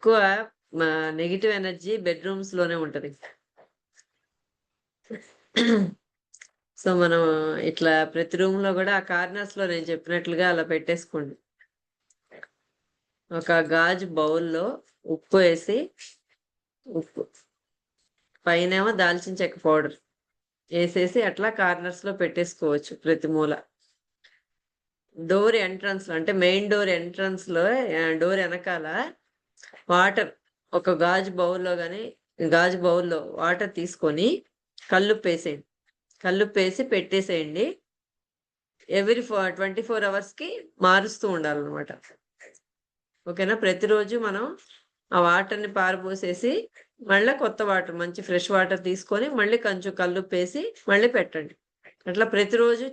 ఎక్కువ negative energy బెడ్‌రూమ్స్‌లోనే ఉంటది. So, మనం ఇట్లా ప్రతి రూమ్‌లో గూడా ఆ కార్నర్స్‌లో నేను చెప్పినట్లుగా అలా పెట్టేసుకోండి. ఒక గాజు బౌల్‌లో ఉప్పు ఏసి, ఉప్పు పైనేమో దాల్చిన చెక్క పౌడర్ ఏసేసి అట్లా కార్నర్స్‌లో పెట్టేసుకోవచ్చు ప్రతి మూల. డోర్ ఎంట్రన్స్‌లో అంటే మెయిన్ డోర్ ఎంట్రన్స్‌లో డోర్ ఎనకాల వాటర్ ఒక గాజు బౌల్‌లో వాటర్ తీసుకొని కల్లుప్పేసేయండి. కల్లుప్పేసి పెట్టేసేయండి. ఎవ్రీ 24 అవర్స్‌కి మారుస్తూ ఉండాలనమాట. ఓకేనా? ప్రతిరోజు మనం ఆ వాటర్‌ని పారబోసేసి మళ్ళా కొత్త వాటర్ మంచి ఫ్రెష్ వాటర్ తీసుకొని మళ్ళీ కొంచెం కల్లుప్పేసి మళ్ళీ పెట్టండి. అట్లా ప్రతిరోజు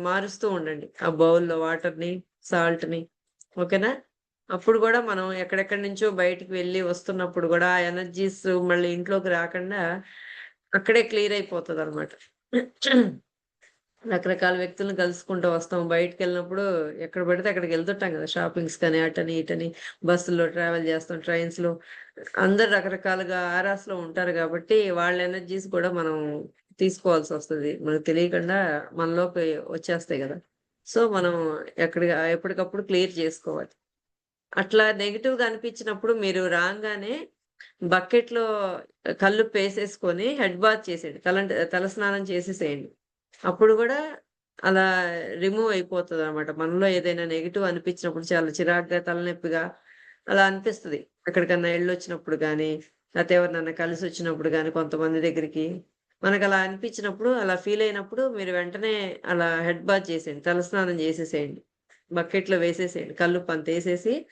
మారుస్తూ ఉండండి. ఆ బౌల్‌లో వాటర్‌ని, సాల్ట్‌ని. ఓకేనా? అప్పుడు గూడా మనం ఎక్కడెక్కడి నుంచో బయటికి వెళ్లి వస్తున్నప్పుడు గూడా ఆ ఎనర్జీస్ మళ్ళీ ఇంట్లోకి రాకుండా అక్కడే క్లియర్ అయిపోతదనమాట. రకరకాల వ్యక్తులను కలుసుకుంటూ వస్తాం. బయటికెళ్ళినప్పుడు ఎక్కడ పడితే అక్కడికెళ్తుంటాం గదా! షాపింగ్స్ కని, అటని, ఇటని బస్సుల్లో ట్రావెల్ చేస్తాం, ట్రైన్స్‌లో. అందరూ రకరకాలుగా ఆరాస్‌లో ఉంటారు గాబట్టి, వాళ్ళ ఎనర్జీస్ కూడా మనం తీసుకోవాల్సొస్తది. మనకు తెలియకుండా మనలోకి వచ్చేస్తాయి గదా! సో, మనం ఎప్పటికప్పుడు క్లియర్ చేసుకోవాలి. అట్లా నెగెటివ్‌గా అనిపించినప్పుడు మీరు రాంగానే బకెట్‌లో కల్లుప్పేసేసుకొని హెడ్ బాత్ చేసేయండి. తలస్నానం చేసేసేయండి. అప్పుడు గూడా అలా రిమూవ్ అయిపోతదనమాట. మనలో ఏదైనా నెగెటివ్ అనిపించినప్పుడు చాలా చిరాకుగా, తలనొప్పిగా అలా అనిపిస్తది. ఎక్కడికన్నా ఎళ్ళొచ్చినప్పుడు గానీ, లేతే ఎవరినన్నా కలిసొచ్చినప్పుడు గానీ కొంతమంది దగ్గరికి, మనకలా అనిపించినప్పుడు, అలా ఫీల్ అయినప్పుడు మీరు వెంటనే అలా హెడ్ బాత్ చేసేయండి. తలస్నానం చేసేసేయండి. బకెట్‌లో వేసేసేయండి. కల్లుప్పంతేసేసి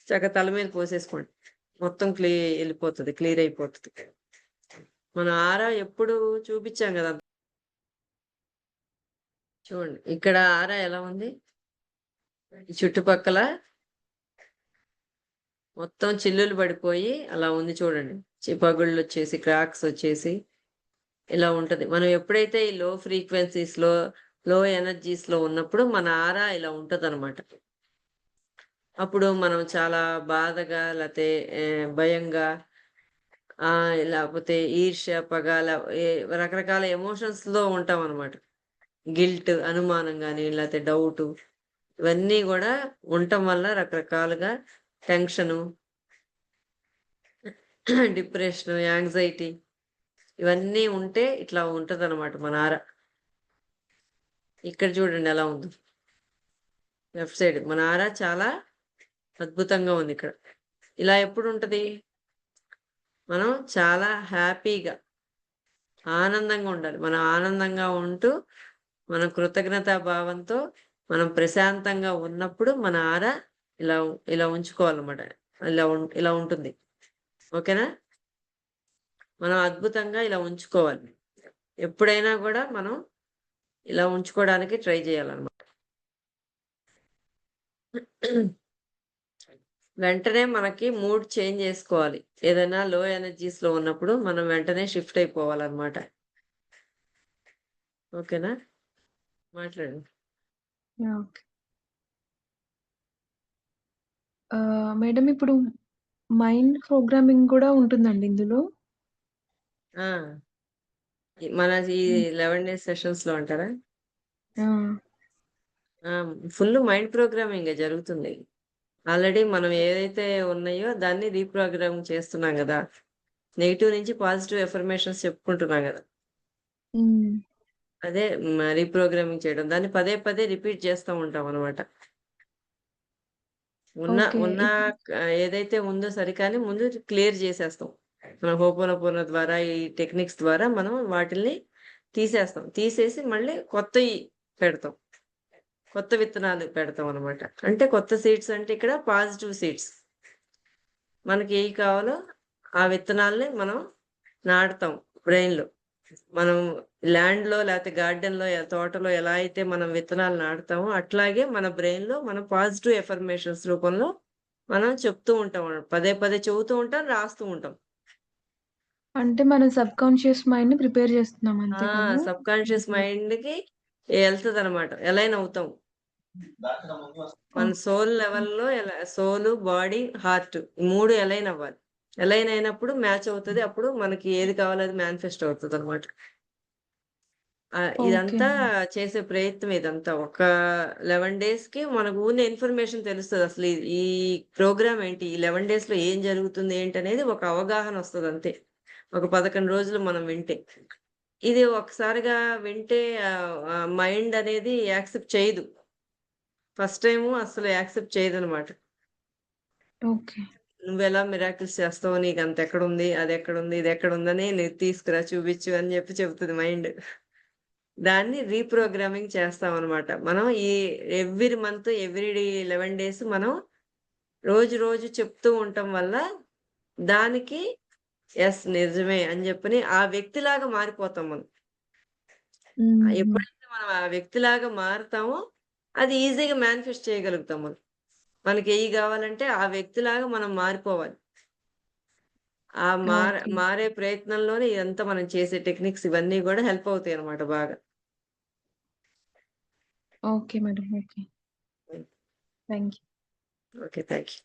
చక్కగా తల మీద పోసేసుకోండి. మొత్తం ఎళ్ళిపోతది. క్లియర్ అయిపోతది. మన ఆరా ఎప్పుడు చూపిచ్చాం గదా! చూడండి. ఇక్కడ ఆరా ఎలా ఉంది? ఈ చుట్టుపక్కల మొత్తం చిల్లులు పడిపోయి అలా ఉంది చూడండి. పగుళ్ళొచ్చేసి, క్రాక్స్ ఒచ్చేసి ఇలా ఉంటది. మనం ఎప్పుడైతే ఈ లో ఫ్రీక్వెన్సీస్‌లో, లో ఎనర్జీస్‌లో ఉన్నప్పుడు మన ఆరా ఇలా ఉంటదనమాట. అప్పుడు మనం చాలా బాధగా లేతే భయంగా లేపోతే ఈర్ష్య, పగ రకరకాల ఎమోషన్స్‌లో ఉంటామనమాట. గిల్ట్, అనుమానం గాని, లేతే డౌటు ఇవన్నీ గూడా ఉండటం వల్ల రకరకాలుగా టెన్షను, డిప్రెషను, యాంగ్జైటీ ఇవన్నీ ఉంటే ఇట్లా ఉంటదనమాట మన ఆర. ఇక్కడ చూడండి ఎలా ఉందో. లెఫ్ట్ సైడ్ మన ఆర చాలా అద్భుతంగా ఉందిక్కడ. ఇలా ఎప్పుడుంటది? మనం చాలా హ్యాపీగా, ఆనందంగా ఉండాలి. మనం ఆనందంగా ఉంటూ, మనం కృతజ్ఞతా భావంతో, మనం ప్రశాంతంగా ఉన్నప్పుడు మన ఆర ఇలా ఇలా ఉంచుకోవాలన్నమాట. ఇలా ఉంటుంది. ఓకేనా? మనం అద్భుతంగా ఇలా ఉంచుకోవాలి. ఎప్పుడైనా గూడా మనం ఇలా ఉంచుకోవడానికి ట్రై చేయాలన్నమాట. వెంటనే మనకి మూడ్ చేంజ్ జేసుకోవాలి. ఏదైనా లో ఎనర్జీస్‌లో ఉన్నప్పుడు మనం వెంటనే షిఫ్ట్ అయిపోవాలన్నమాట. ఓకేనా? మాట్లాడండి. యాహ్! ఓకే. మేడం ఇప్పుడు మైండ్ ప్రోగ్రామింగ్ గూడా ఉంటుందండి ఇందులో? ఆ! మన ఈ హ్మ్. 11 డేస్ సెషన్స్‌లో అంటారా? ఆ! ఆ! ఫుల్లు మైండ్ ప్రోగ్రామింగే జరుగుతుంది. ఆల్రెడీ మనం ఏదైతే ఉన్నాయో దాన్ని రీప్రోగ్రామ్ చేస్తున్నాం గదా! నెగెటివ్ నుంచి పాజిటివ్ అఫర్మేషన్స్ చెప్పుకుంటున్నాం గదా! హ్మ్. అదే రీప్రోగ్రామింగ్ చేయడం. దాన్ని పదే పదే రిపీట్ చేస్తా ఉంటామనమాట. ఉన్న ఓకే. ఉన్న ఏదైతే ఉందో సరే కానీ ముందు క్లియర్ చేసేస్తాం. మన హోపోనోపోనో ద్వారా ఈ టెక్నిక్స్ ద్వారా మనం వాటిల్ని తీసేస్తాం. తీసేసి మళ్ళీ కొత్తయి పెడతాం. కొత్త విత్తనాలు పెడతామనమాట. అంటే కొత్త సీడ్స్ అంటే ఇక్కడ పాజిటివ్ సీడ్స్. మనకి ఏయి కావాలో ఆ విత్తనాల్ని మనం నాటుతాం బ్రెయిన్‌లో. మనం ల్యాండ్‌లో లేతే గార్డెన్‌లో తోటలో ఎలా అయితే మనం విత్తనాలు నాటుతామో అట్లాగే మన బ్రెయిన్‌లో మనం పాజిటివ్ ఎఫర్మేషన్స్ రూపంలో మనం చెప్తూ ఉంటాం. పదే పదే చెబుతూ ఉంటాం, రాస్తూ ఉంటాం. అంటే మనం సబ్‌కాన్షియస్ మైండ్‌ని ప్రిపేర్ చేస్తున్నాం ఆ! అంతే కదా? Subconscious okay. మైండ్‌కి ఎళ్తదనమాట. అలైన్ అవుతాం. మన ఓకే. సోల్ లెవెల్‌లో సోలు, బాడీ, హార్ట్ ఈ 3 అలైన్ అవ్వాలి. అలైన్ అయినప్పుడు మ్యాచ్ అవుతది. అప్పుడు మనకి ఏది కావాలో అది మేనిఫెస్ట్ అవుతదనమాట. ఓకే ఇదంతా అండి. చేసే ప్రయత్నం ఇదంతా. ఒక 11 డేస్‌కి మనకు ఊర్లో ఇన్ఫర్మేషన్ తెలుస్తది. అసలు ఈ ఈ ప్రోగ్రామ్ ఏంటి? ఈ 11 డేస్‌లో ఏం జరుగుతుంది? ఏంటనేది ఒక అవగాహన వస్తదంతే. ఒక 11 రోజులు మనం వింటే. ఇది ఒకసారిగా వింటే మైండ్ అనేది యాక్సెప్ట్ చేయదు. ఫస్ట్ టైము అస్సలు యాక్సెప్ట్ చేయదనమాట. ఓకే. నువ్వెలా మిరాకిల్స్ చేస్తావు? నీకంత ఎక్కడుంది? అదెక్కడుంది? ఇదెక్కడుందని నీకు తీసుకురా చూపిచ్చు అని చెప్తది మైండ్. దాన్ని రీప్రోగ్రామింగ్ చేస్తామనమాట. మనం ఎవ్రీ మంత్, ఎవ్రీ 11 డేస్ మనం రోజు రోజు చెప్తూ ఉండటం వల్ల దానికి యెస్ నిజమే అని జెప్పని ఆ వ్యక్తిలాగా మారిపోతాం మనం. హుహు. ఎప్పుడైతే మనం ఆ వ్యక్తిలాగా మారతామో అది ఈజీగా మేనిఫెస్ట్ చేయగలుగుతాం మనం. మనకెయ్యి గావాలంటే ఆ వ్యక్తిలాగా మనం మారిపోవాలి. ఆ ఓకే. మారే ప్రయత్నంలోనే ఇదంతా మనం చేసే టెక్నిక్స్ ఇవన్నీ గూడా హెల్ప్ అవుతాయన్నమాట బాగా. Okay madam. ఓకే. హ్మ్. Thank you. Okay. Thank you.